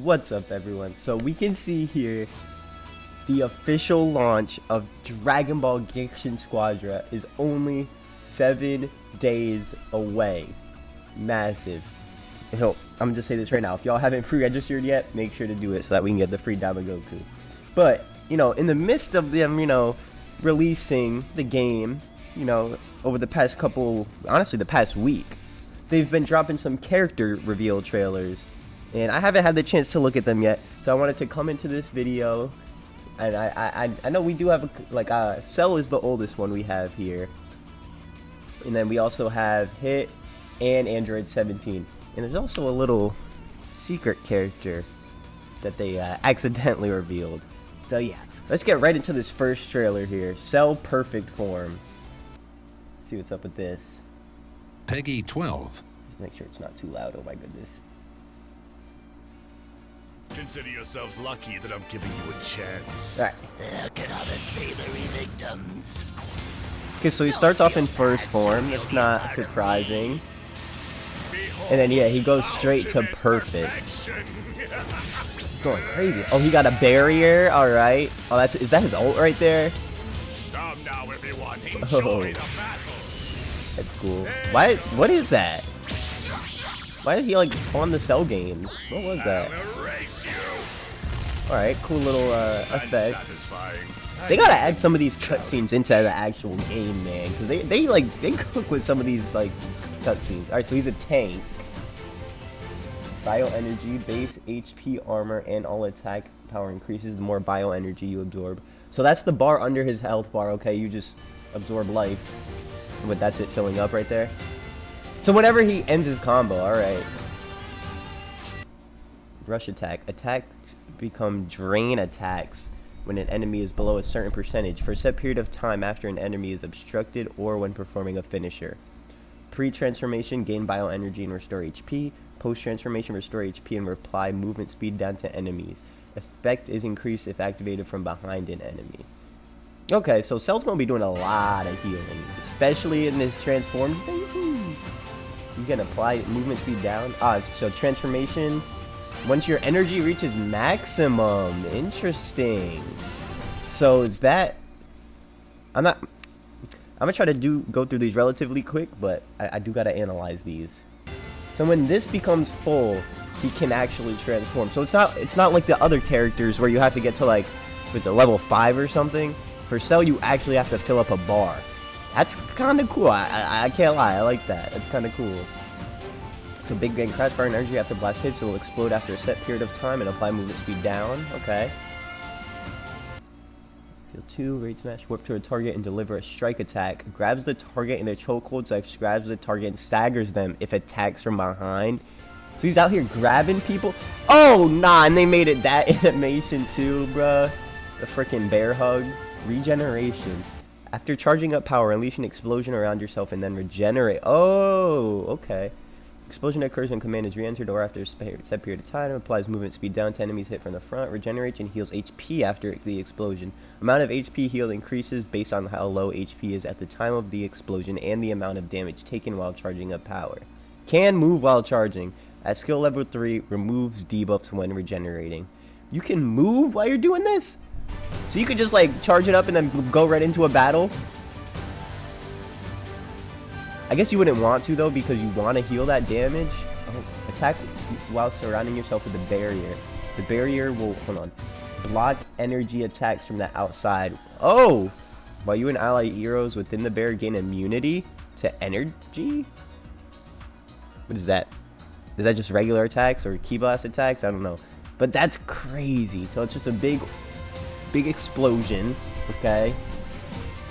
What's up, everyone? So we can see here the official launch of Dragon Ball Gekishin Squadra is only 7 days away. Massive. I'm just saying this right now. If y'all haven't pre-registered yet, make sure to do it so that we can get the free Goku. But, in the midst of them, releasing the game, over the past honestly, the past week, they've been dropping some character reveal trailers. And I haven't had the chance to look at them yet, so I wanted to come into this video. And I know we do have Cell is the oldest one we have here, and then we also have Hit and Android 17, and there's also a little secret character that they accidentally revealed. So yeah, let's get right into this first trailer here. Cell Perfect Form. Let's see what's up with this. Peggy 12. Just make sure it's not too loud. Oh my goodness. Consider yourselves lucky that I'm giving you a chance. Alright. Look at all the savory victims. Okay, so he starts off in first form. That's not surprising. And then yeah, he goes straight to perfect. Going crazy. Oh, he got a barrier. All right. Oh, is that his ult right there? Come now, everyone. Enjoy the battle. That's cool. What is that? Why did he spawn the Cell games? What was that? All right, cool little effect. They gotta add some of these cutscenes into the actual game, man, because they cook with some of these cutscenes. All right, so he's a tank. Bioenergy, base HP, armor, and all attack power increases the more bioenergy you absorb. So that's the bar under his health bar. Okay, you just absorb life, but that's it filling up right there. So whenever he ends his combo, all right. Rush attack. Attacks become drain attacks when an enemy is below a certain percentage for a set period of time after an enemy is obstructed or when performing a finisher. Pre-transformation, gain bioenergy and restore HP. Post-transformation, restore HP and apply movement speed down to enemies. Effect is increased if activated from behind an enemy. Okay, so Cell's gonna be doing a lot of healing, especially in this transform. You can apply movement speed down. So transformation. Once your energy reaches maximum. Interesting. So is that... I'm gonna try to go through these relatively quick, but I do gotta analyze these. So when this becomes full, he can actually transform. So it's not like the other characters where you have to get to level 5 or something. For Cell, you actually have to fill up a bar. That's kind of cool. I can't lie. I like that. That's kind of cool. So big bang crash fire energy after blast hits, it will explode after a set period of time and apply movement speed down. Okay. Field 2, raid smash, warp to a target and deliver a strike attack. Grabs the target in a chokehold, so grabs the target and staggers them if attacks from behind. So he's out here grabbing people. Oh nah, and they made it that animation too, bruh. The freaking bear hug. Regeneration. After charging up power, unleash an explosion around yourself and then regenerate. Oh, okay. Explosion occurs when command is re-entered or after a set period of time. Applies movement speed down to enemies hit from the front. Regenerates and heals HP after the explosion. Amount of HP healed increases based on how low HP is at the time of the explosion and the amount of damage taken while charging up power. Can move while charging. At skill level 3, removes debuffs when regenerating. You can move while you're doing this? So you could just charge it up and then go right into a battle? I guess you wouldn't want to though, because you want to heal that damage. Oh, attack while surrounding yourself with a barrier. The barrier will, block energy attacks from the outside. Oh! While you and ally heroes within the barrier gain immunity to energy? What is that? Is that just regular attacks or key blast attacks? I don't know. But that's crazy. So it's just a big explosion. Okay.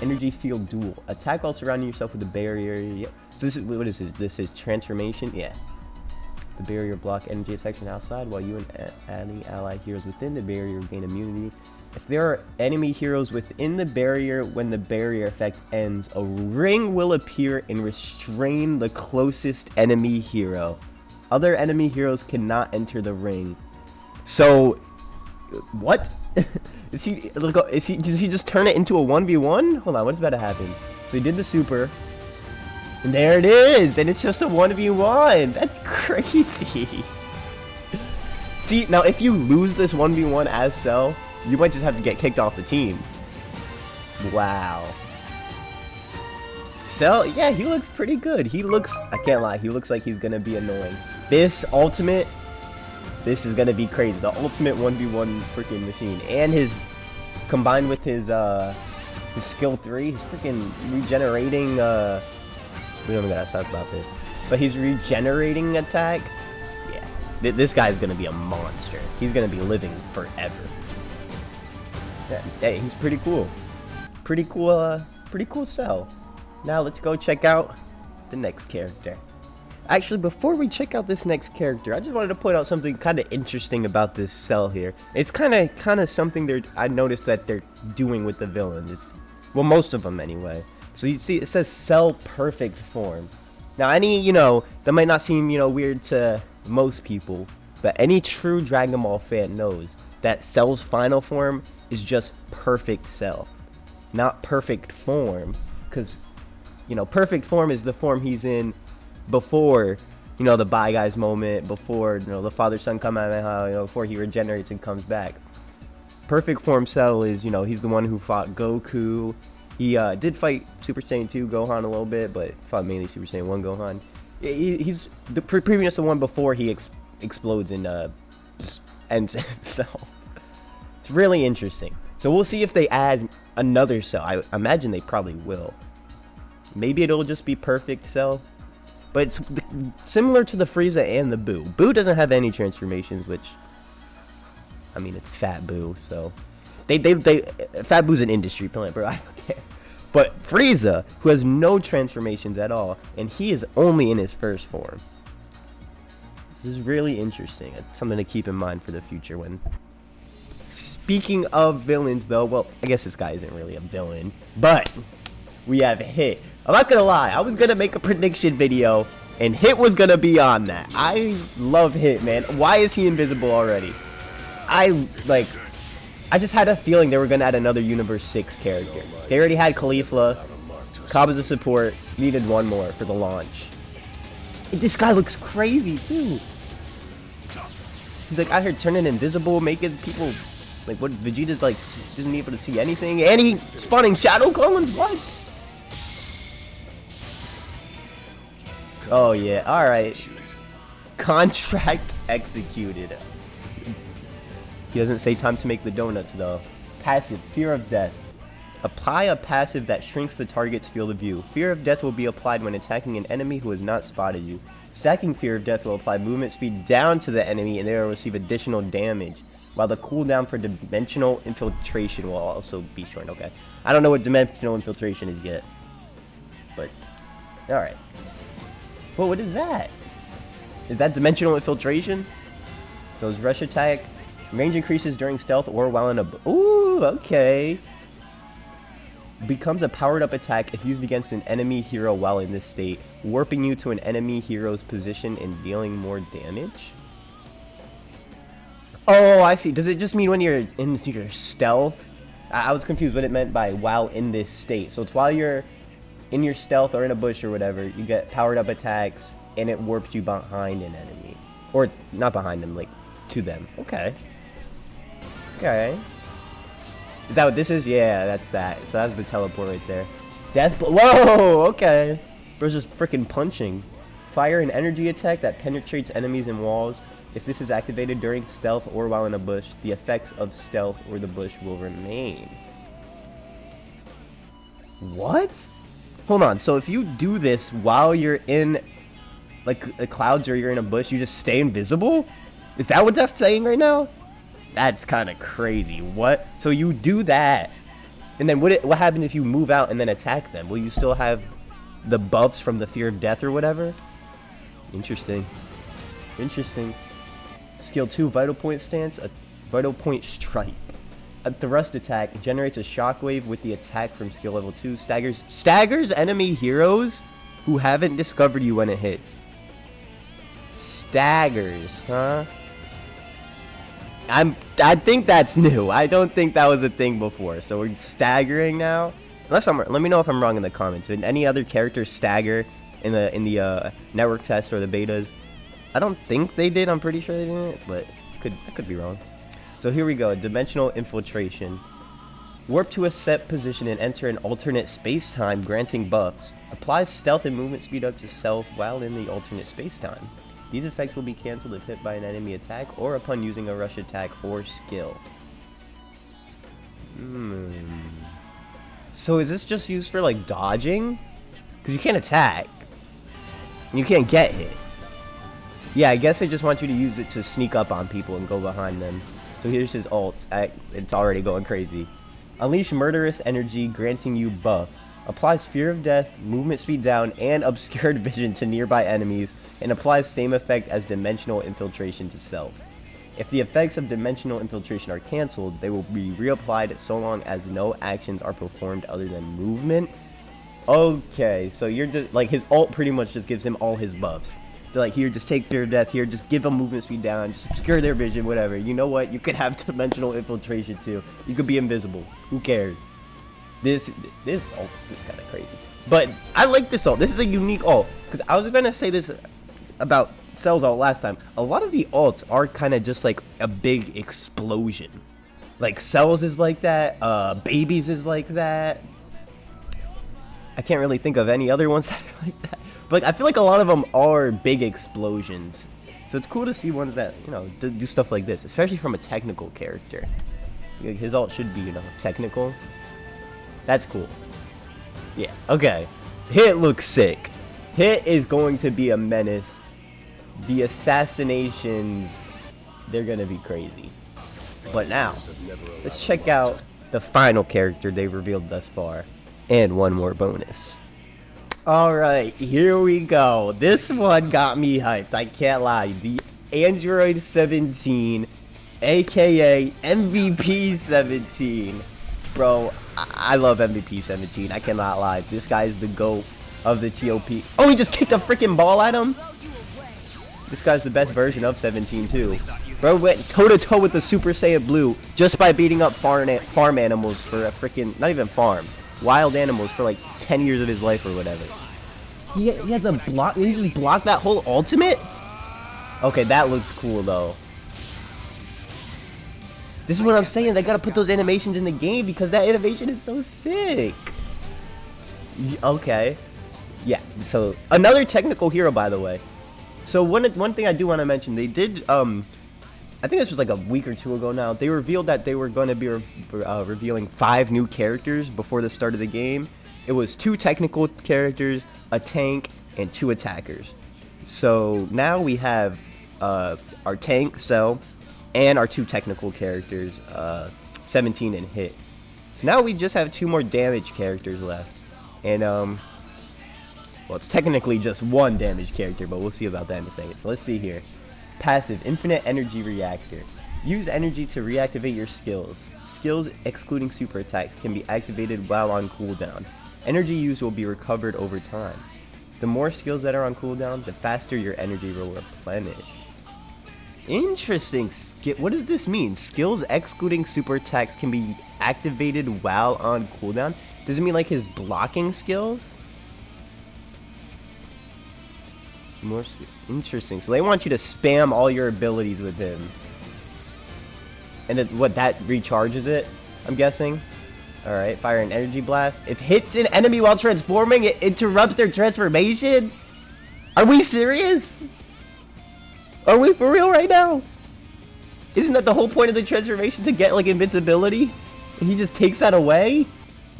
Energy field duel. Attack while surrounding yourself with a barrier. Yeah. So this is, what is this? This is transformation. Yeah. The barrier block energy attacks from outside while you and any ally heroes within the barrier gain immunity. If there are enemy heroes within the barrier when the barrier effect ends, a ring will appear and restrain the closest enemy hero. Other enemy heroes cannot enter the ring. So, what? Does he just turn it into a 1v1? Hold on, what's about to happen? So he did the super. And there it is! And it's just a 1v1! That's crazy! See, now if you lose this 1v1 as Cell, you might just have to get kicked off the team. Wow. Cell, yeah, he looks pretty good. He looks, I can't lie, he looks like he's gonna be annoying. This ultimate, this is gonna be crazy. The ultimate 1v1 freaking machine. And his, combined with his skill 3, he's freaking regenerating, we don't even gotta talk about this. But he's regenerating attack. Yeah, this guy's gonna be a monster. He's gonna be living forever. Yeah, hey, he's pretty cool. Pretty cool Cell. Now let's go check out the next character. Actually, before we check out this next character, I just wanted to point out something kind of interesting about this Cell here. It's kind of something I noticed that they're doing with the villains. Well, most of them anyway. So you see, it says Cell Perfect Form. Now, that might not seem, weird to most people, but any true Dragon Ball fan knows that Cell's final form is just Perfect Cell, not Perfect Form, because perfect form is the form he's in before, the Bye Guys moment, before, the father-son Kamehameha, before he regenerates and comes back. Perfect form Cell is, he's the one who fought Goku. He did fight Super Saiyan 2 Gohan a little bit, but fought mainly Super Saiyan 1 Gohan. He's the previous one before he explodes and just ends himself. It's really interesting. So we'll see if they add another Cell. I imagine they probably will. Maybe it'll just be Perfect Cell, but it's similar to the Frieza and the Boo. Boo doesn't have any transformations, which, I mean, it's Fat Boo, so Fat Boo's an industry plant, bro. I don't care. But Frieza, who has no transformations at all, and he is only in his first form. This is really interesting. It's something to keep in mind for the future. When speaking of villains, though, well, I guess this guy isn't really a villain, but we have Hit. I'm not gonna lie, I was gonna make a prediction video, and Hit was gonna be on that. I love Hit, man. Why is he invisible already? I just had a feeling they were gonna add another Universe 6 character. They already had Caulifla. Cobb as a support. Needed one more for the launch. This guy looks crazy too. He's like out here turning invisible, making people what Vegeta's isn't able to see anything, and he spawning shadow clones. What? Oh yeah, all right. Contract executed. He doesn't say time to make the donuts though. Passive, Fear of Death. Apply a passive that shrinks the target's field of view. Fear of Death will be applied when attacking an enemy who has not spotted you. Stacking Fear of Death will apply movement speed down to the enemy and they will receive additional damage, while the cooldown for Dimensional Infiltration will also be shortened. Okay, I don't know what Dimensional Infiltration is yet, but alright. Well, what is that? Is that Dimensional Infiltration? So his rush attack, range increases during stealth or while in a... Ooh, okay. Becomes a powered up attack if used against an enemy hero while in this state, warping you to an enemy hero's position and dealing more damage. Oh, I see. Does it just mean when you're in your stealth? I was confused what it meant by while in this state. So it's while you're in your stealth or in a bush or whatever, you get powered up attacks and it warps you behind an enemy. Or not behind them, to them. Okay. Okay. Is that what this is? Yeah, that's that. So that's the teleport right there. Death blow. Whoa, okay. Bro's just freaking punching. Fire an energy attack that penetrates enemies and walls. If this is activated during stealth or while in a bush, the effects of stealth or the bush will remain. What? Hold on. So if you do this while you're in the clouds or you're in a bush, you just stay invisible? Is that what that's saying right now? That's kind of crazy. What? So you do that, and then what happens if you move out and then attack them? Will you still have the buffs from the Fear of Death or whatever? Interesting. Interesting. Skill 2, Vital Point Stance, a Vital Point Strike. A thrust attack generates a shockwave with the attack from skill level 2. Staggers enemy heroes who haven't discovered you when it hits. Staggers, huh? I think that's new. I don't think that was a thing before. So we're staggering now. Let me know if I'm wrong in the comments. Did any other characters stagger in the network test or the betas? I don't think they did. I'm pretty sure they didn't. But I could be wrong. So here we go. Dimensional infiltration. Warp to a set position and enter an alternate space-time, granting buffs. Applies stealth and movement speed up to self while in the alternate space-time. These effects will be cancelled if hit by an enemy attack or upon using a rush attack or skill. So is this just used for like dodging? Because you can't attack. And you can't get hit. Yeah, I guess I just want you to use it to sneak up on people and go behind them. So here's his ult. It's already going crazy. Unleash murderous energy, granting you buffs. Applies fear of death, movement speed down, and obscured vision to nearby enemies, and applies same effect as dimensional infiltration to self. If the effects of dimensional infiltration are cancelled, they will be reapplied so long as no actions are performed other than movement. Okay, so you're just like his ult pretty much just gives him all his buffs. They're like, here, just take fear of death, here, just give them movement speed down, just obscure their vision, whatever. You know what? You could have dimensional infiltration too. You could be invisible. Who cares? This ult is kind of crazy. But I like this ult. This is a unique ult. Because I was going to say this about Cell's ult last time. A lot of the ults are kind of just like a big explosion. Like Cell's is like that. Baby's is like that. I can't really think of any other ones that are like that. But I feel like a lot of them are big explosions. So it's cool to see ones that, you know, do stuff like this. Especially from a technical character. His ult should be, you know, technical. That's cool. Yeah, okay. Hit looks sick. Hit is going to be a menace. The assassinations, they're going to be crazy. But now, let's check out the final character they revealed thus far. And one more bonus. Alright, here we go. This one got me hyped, I can't lie. The Android 17, aka MVP 17. Bro, I love MVP 17, I cannot lie. This guy is the GOAT of the TOP. Oh, he just kicked a freaking ball at him? This guy's the best version of 17 too. Bro went toe-to-toe with the Super Saiyan Blue just by beating up farm animals for a freaking, not even farm, wild animals for like 10 years of his life or whatever. He has a block. He just blocked that whole ultimate? Okay, that looks cool though. This is what I'm saying. They gotta put those animations in the game because that animation is so sick. Okay. Yeah, so another technical hero, by the way. So one thing I do want to mention, they did, I think this was like a week or two ago now, they revealed that they were going to be revealing 5 new characters before the start of the game. It was 2 technical characters, a tank, and 2 attackers. So now we have our tank, Cell, and our 2 technical characters, 17 and Hit. So now we just have 2 more damage characters left. And, well, it's technically just 1 damage character, but we'll see about that in a second. So let's see here. Passive, Infinite Energy Reactor. Use energy to reactivate your skills. Skills excluding super attacks can be activated while on cooldown. Energy used will be recovered over time. The more skills that are on cooldown, the faster your energy will replenish. Interesting. What does this mean? Skills excluding super attacks can be activated while on cooldown? Does it mean like his blocking skills? More interesting. So they want you to spam all your abilities with him. And then what, that recharges it, I'm guessing? Alright, fire an energy blast. If hits an enemy while transforming, it interrupts their transformation? Are we serious? Are we for real right now? Isn't that the whole point of the transformation, to get like invincibility? And he just takes that away?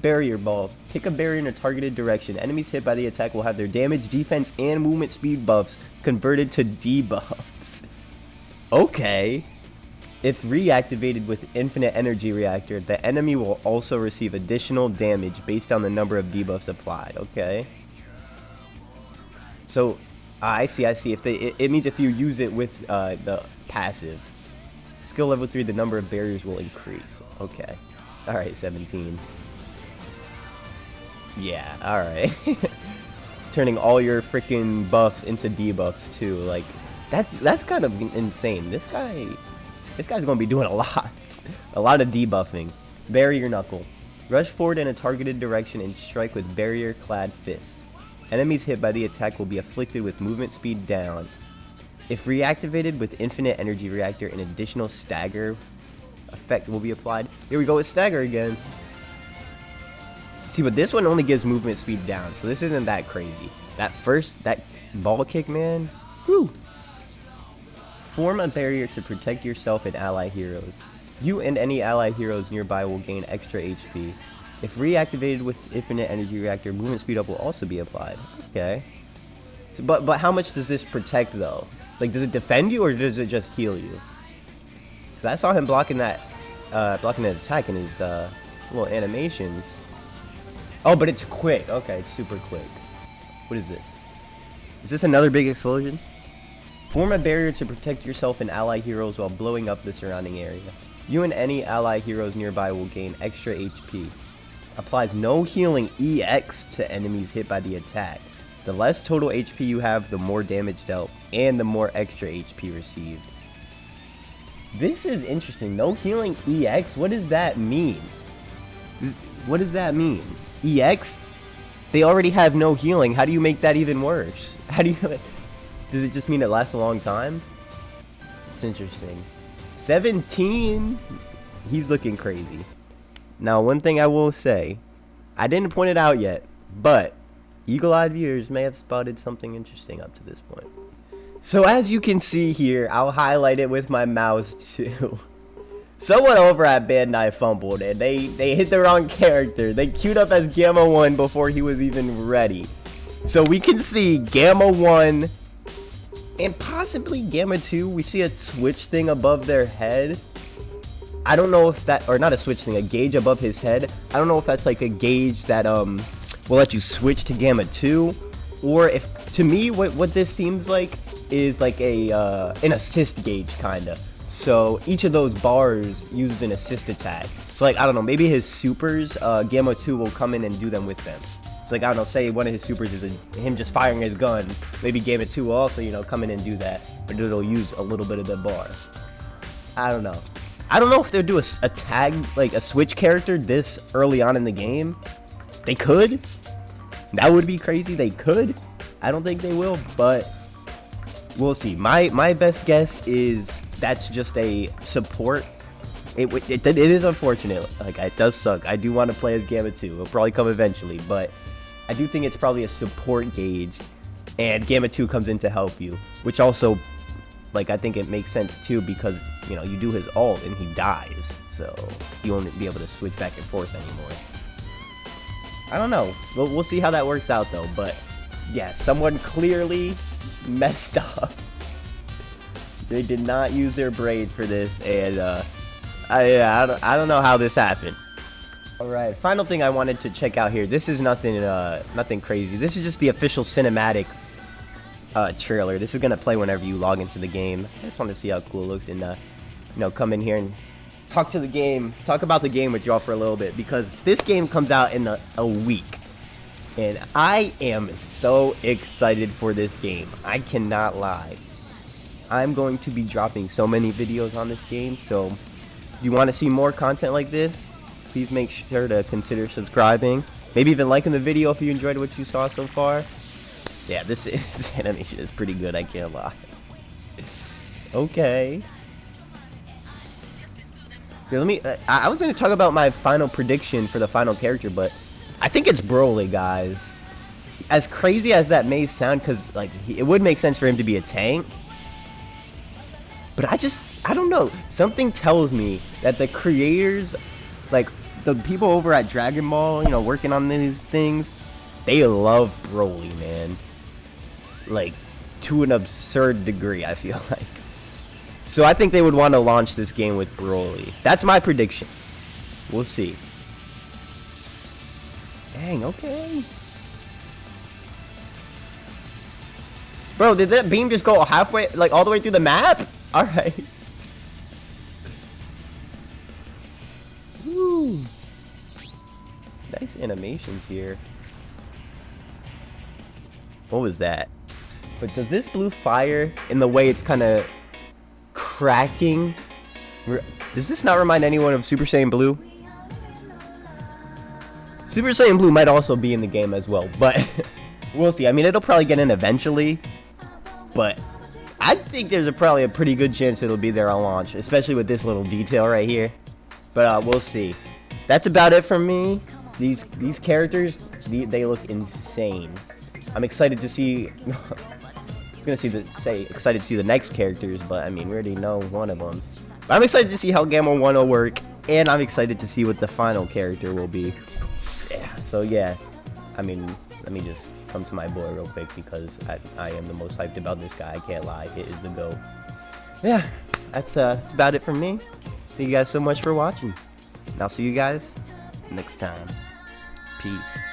Barrier ball. Kick a barrier in a targeted direction. Enemies hit by the attack will have their damage, defense, and movement speed buffs converted to debuffs. Okay. If reactivated with Infinite Energy Reactor, the enemy will also receive additional damage based on the number of debuffs applied. Okay. So, I see. If it means if you use it with the passive. Skill level 3, the number of barriers will increase. Okay. Alright, 17. Yeah, alright. Turning all your freaking buffs into debuffs too. Like, that's kind of insane. This guy's gonna be doing a lot. A lot of debuffing. Barrier Knuckle. Rush forward in a targeted direction and strike with barrier-clad fists. Enemies hit by the attack will be afflicted with movement speed down. If reactivated with infinite energy reactor, an additional stagger effect will be applied. Here we go with stagger again. See, but this one only gives movement speed down, so this isn't that crazy. That ball kick, man. Whew. Form a barrier to protect yourself and ally heroes. You and any ally heroes nearby will gain extra HP. If reactivated with infinite energy reactor, movement speed up will also be applied. Okay. So, but how much does this protect though? Like, does it defend you or does it just heal you? 'Cause I saw him blocking that attack in his little animations. Oh, but it's quick. Okay, it's super quick. What is this? Is this another big explosion? Form a barrier to protect yourself and ally heroes while blowing up the surrounding area. You and any ally heroes nearby will gain extra HP. Applies no healing EX to enemies hit by the attack. The less total HP you have, the more damage dealt, and the more extra HP received. This is interesting. No healing EX? What does that mean? What does that mean? EX? They already have no healing. How do you make that even worse? How do you... Does it just mean it lasts a long time? It's interesting. 17? He's looking crazy. Now, one thing I will say, I didn't point it out yet, but eagle-eyed viewers may have spotted something interesting up to this point. So as you can see here, I'll highlight it with my mouse too. Someone over at Bandai fumbled and they hit the wrong character. They queued up as Gamma 1 before he was even ready. So we can see Gamma 1 and possibly Gamma 2. We see a switch thing above their head. I don't know if that, or not a switch thing, a gauge above his head. I don't know if that's like a gauge that will let you switch to Gamma 2, or if, to me, what this seems like is like an assist gauge kinda. So each of those bars uses an assist attack. So like, I don't know, maybe his supers, Gamma 2 will come in and do them with them. So like, I don't know, say one of his supers is him just firing his gun. Maybe Gamma 2 will also, you know, come in and do that, but it'll use a little bit of the bar. I don't know. I don't know if they'll do a tag, like a switch character this early on in the game. They could. That would be crazy. They could. I don't think they will, but we'll see. My best guess is that's just a support. It is unfortunate. Like, it does suck. I do want to play as Gamma 2. It'll probably come eventually, but I do think it's probably a support gauge, and Gamma 2 comes in to help you, which also, like, I think it makes sense too, because, you know, you do his ult and he dies, so you won't be able to switch back and forth anymore. I don't know. We'll see how that works out though, but yeah, someone clearly messed up. They did not use their brain for this, and I don't know how this happened. Alright, final thing I wanted to check out here. This is nothing crazy. This is just the official cinematic trailer. This is gonna play whenever you log into the game. I just want to see how cool it looks, and you know, come in here and talk about the game with y'all for a little bit, because this game comes out in a week, and I am so excited for this game. I cannot lie. I'm going to be dropping so many videos on this game, so if you want to see more content like this, please make sure to consider subscribing, maybe even liking the video if you enjoyed what you saw so far. Yeah, this animation is pretty good, I can't lie. Okay. Here, I was going to talk about my final prediction for the final character, but I think it's Broly, guys. As crazy as that may sound, because like, it would make sense for him to be a tank, but I don't know. Something tells me that the creators, like the people over at Dragon Ball, you know, working on these things, they love Broly, man. Like, to an absurd degree, I feel like. So I think they would want to launch this game with Broly. That's my prediction. We'll see. Dang, okay. Bro, did that beam just go halfway, like all the way through the map? Alright. Woo. Nice animations here. What was that? But does this blue fire, in the way it's kind of cracking, does this not remind anyone of Super Saiyan Blue? Super Saiyan Blue might also be in the game as well, but we'll see. I mean, it'll probably get in eventually, but I think there's probably a pretty good chance it'll be there on launch, especially with this little detail right here. But we'll see. That's about it from me. These characters, they look insane. I'm excited to see. I was gonna excited to see the next characters, but I mean, we already know one of them. But I'm excited to see how Gamma 1 will work, and I'm excited to see what the final character will be. So yeah, I mean, let me just come to my boy real quick because I am the most hyped about this guy. I can't lie, it is the GOAT. Yeah, that's about it from me. Thank you guys so much for watching, and I'll see you guys next time. Peace.